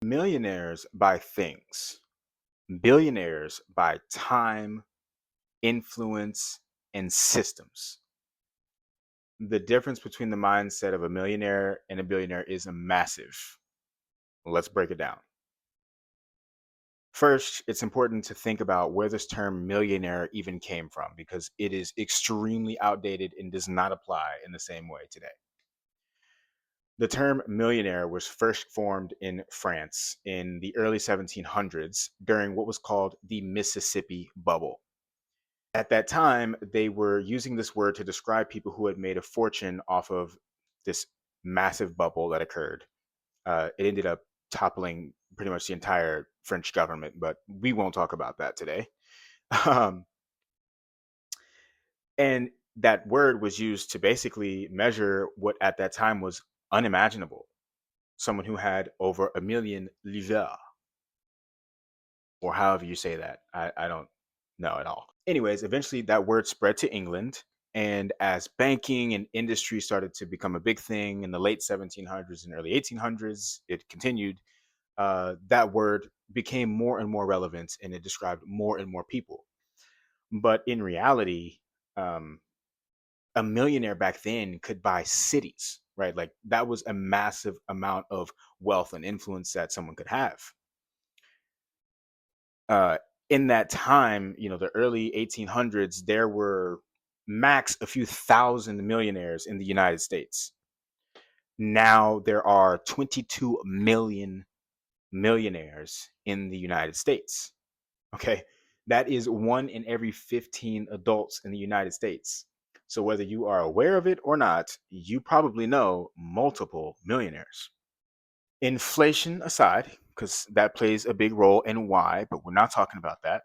Millionaires buy things, billionaires buy time, influence, and systems. The difference between the mindset of a millionaire and a billionaire is massive. Let's break it down. First, it's important to think about where this term millionaire even came from because it is extremely outdated and does not apply in the same way today. The term millionaire was first formed in France in the early 1700s during what was called the Mississippi Bubble. At that time, they were using this word to describe people who had made a fortune off of this massive bubble that occurred. It ended up toppling pretty much the entire French government, but we won't talk about that today. Um, and that word was used to basically measure what at that time was unimaginable. Someone who had over a million livres, or however you say that. I don't know at all. Anyways, eventually that word spread to England. And as banking and industry started to become a big thing in the late 1700s and early 1800s, it continued. That word became more and more relevant and it described more and more people. But in reality, um, a millionaire back then could buy cities, right? Like that was a massive amount of wealth and influence that someone could have. uh, in that time, the early 1800s, there were max a few thousand millionaires in the United States. Now there are 22 million millionaires in the United States. Okay. That is one in every 15 adults in the United States. So whether you are aware of it or not, you probably know multiple millionaires. Inflation aside, because that plays a big role in why, but we're not talking about that.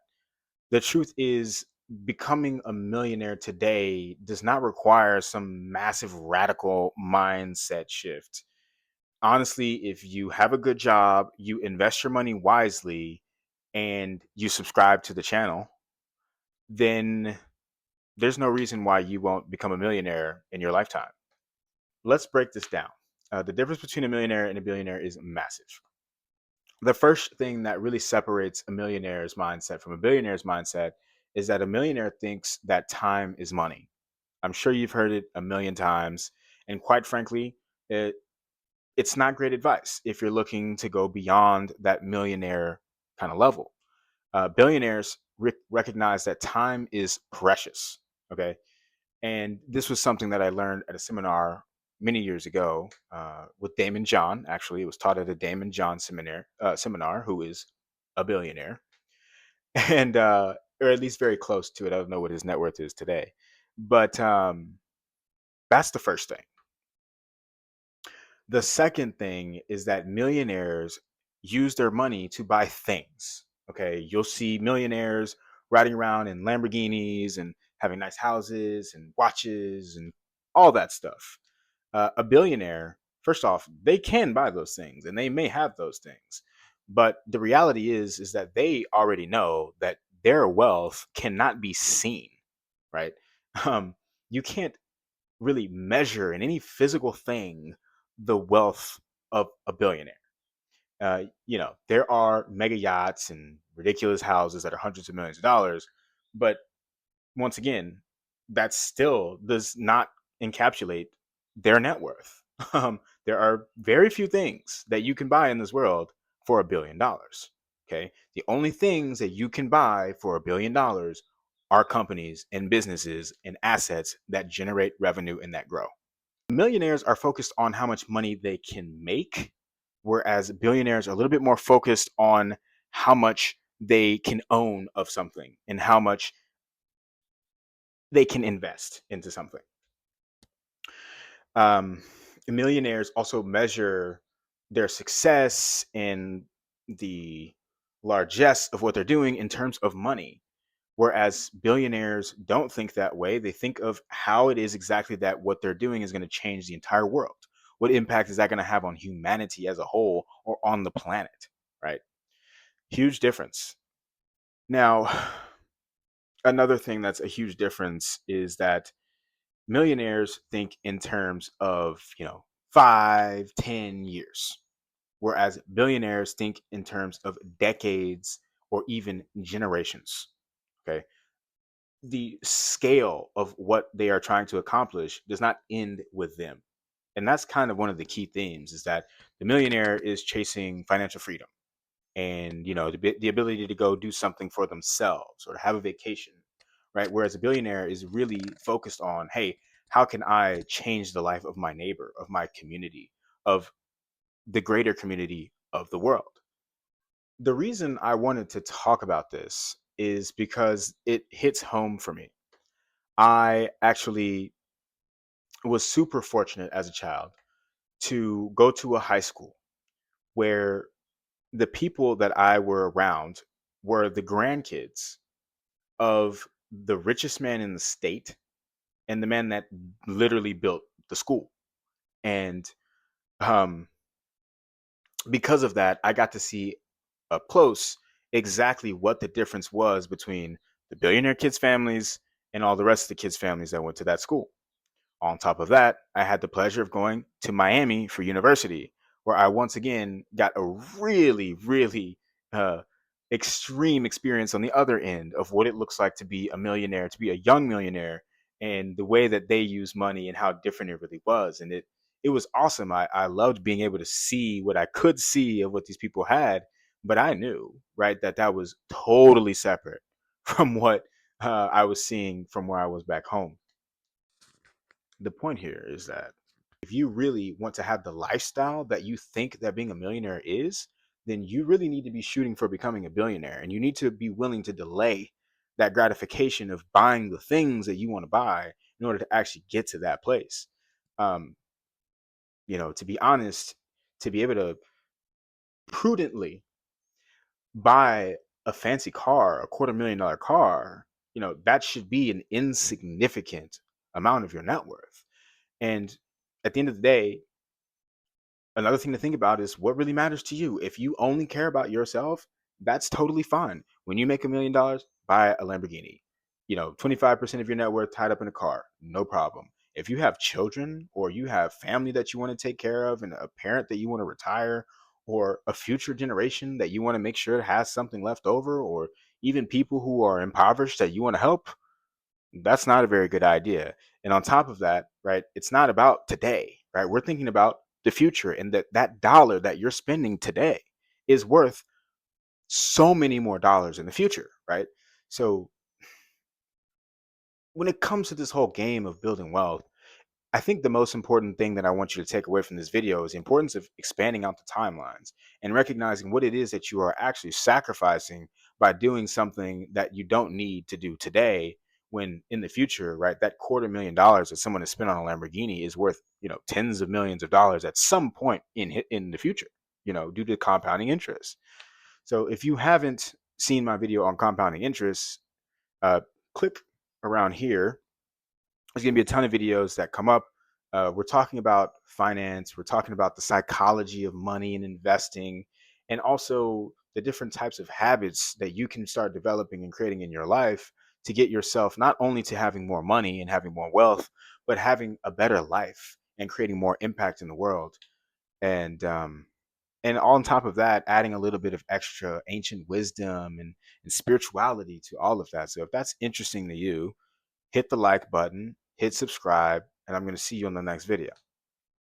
The truth is, becoming a millionaire today does not require some massive radical mindset shift. Honestly, if you have a good job, you invest your money wisely, and you subscribe to the channel, then there's no reason why you won't become a millionaire in your lifetime. Let's break this down. The difference between a millionaire and a billionaire is massive. The first thing that really separates a millionaire's mindset from a billionaire's mindset is that a millionaire thinks that time is money. I'm sure you've heard it a million times. And quite frankly, it's not great advice if you're looking to go beyond that millionaire kind of level. Billionaires recognize that time is precious. Okay. And this was something that I learned at a seminar many years ago with Damon John. Actually, it was taught at a Damon John seminar, who is a billionaire, and or at least very close to it. I don't know what his net worth is today, but that's the first thing. The second thing is that millionaires use their money to buy things. Okay, you'll see millionaires riding around in Lamborghinis and having nice houses and watches and all that stuff. A billionaire, first off, they can buy those things and they may have those things, but the reality is that they already know that their wealth cannot be seen, right? Um, you can't really measure in any physical thing the wealth of a billionaire. There are mega yachts and ridiculous houses that are hundreds of millions of dollars, but once again, that still does not encapsulate their net worth. There are very few things that you can buy in this world for $1 billion. Okay. The only things that you can buy for $1 billion are companies and businesses and assets that generate revenue and that grow. Millionaires are focused on how much money they can make, whereas billionaires are a little bit more focused on how much they can own of something and how much they can invest into something. Um, Millionaires also measure their success and the largesse of what they're doing in terms of money. Whereas billionaires don't think that way. They think of how it is exactly that what they're doing is going to change the entire world. What impact is that going to have on humanity as a whole or on the planet, right? Huge difference. Now, another thing that's a huge difference is that millionaires think in terms of 5, 10 years, whereas billionaires think in terms of decades or even generations. Okay. The scale of what they are trying to accomplish does not end with them. And that's kind of one of the key themes, is that the millionaire is chasing financial freedom and, the ability to go do something for themselves or to have a vacation, right? Whereas a billionaire is really focused on, hey, how can I change the life of my neighbor, of my community, of the greater community of the world? The reason I wanted to talk about this is because it hits home for me. I actually was super fortunate as a child to go to a high school where the people that I were around were the grandkids of the richest man in the state and the man that literally built the school. And um, because of that, I got to see up close exactly what the difference was between the billionaire kids' families and all the rest of the kids' families that went to that school. On top of that, I had the pleasure of going to Miami for university, where I once again got a really, really uh, extreme experience on the other end of what it looks like to be a millionaire, to be a young millionaire, and the way that they use money and how different it really was. And it was awesome. I loved being able to see what I could see of what these people had, but I knew, right, that that was totally separate from what I was seeing from where I was back home. The point here is that if you really want to have the lifestyle that you think that being a millionaire is, then you really need to be shooting for becoming a billionaire, and you need to be willing to delay that gratification of buying the things that you want to buy in order to actually get to that place. um to be honest, to be able to prudently buy a fancy car, a $250,000 car, that should be an insignificant amount of your net worth. And at the end of the day, another thing to think about is what really matters to you. If you only care about yourself, that's totally fine. When you make $1 million, buy a Lamborghini. 25% of your net worth tied up in a car, no problem. If you have children or you have family that you want to take care of and a parent that you want to retire, or a future generation that you want to make sure has something left over, or even people who are impoverished that you want to help, that's not a very good idea. And on top of that, right, it's not about today, right? We're thinking about the future, and that dollar that you're spending today is worth so many more dollars in the future, right? So when it comes to this whole game of building wealth, I think the most important thing that I want you to take away from this video is the importance of expanding out the timelines and recognizing what it is that you are actually sacrificing by doing something that you don't need to do today, when in the future, right, that $250,000 that someone has spent on a Lamborghini is worth, tens of millions of dollars at some point in the future, due to compounding interest. So if you haven't seen my video on compounding interest, uh, click around here. There's going to be a ton of videos that come up. We're talking about finance. We're talking about the psychology of money and investing, and also the different types of habits that you can start developing and creating in your life to get yourself not only to having more money and having more wealth, but having a better life and creating more impact in the world. And on top of that, adding a little bit of extra ancient wisdom and spirituality to all of that. So if that's interesting to you, hit the like button, hit subscribe, and I'm going to see you on the next video.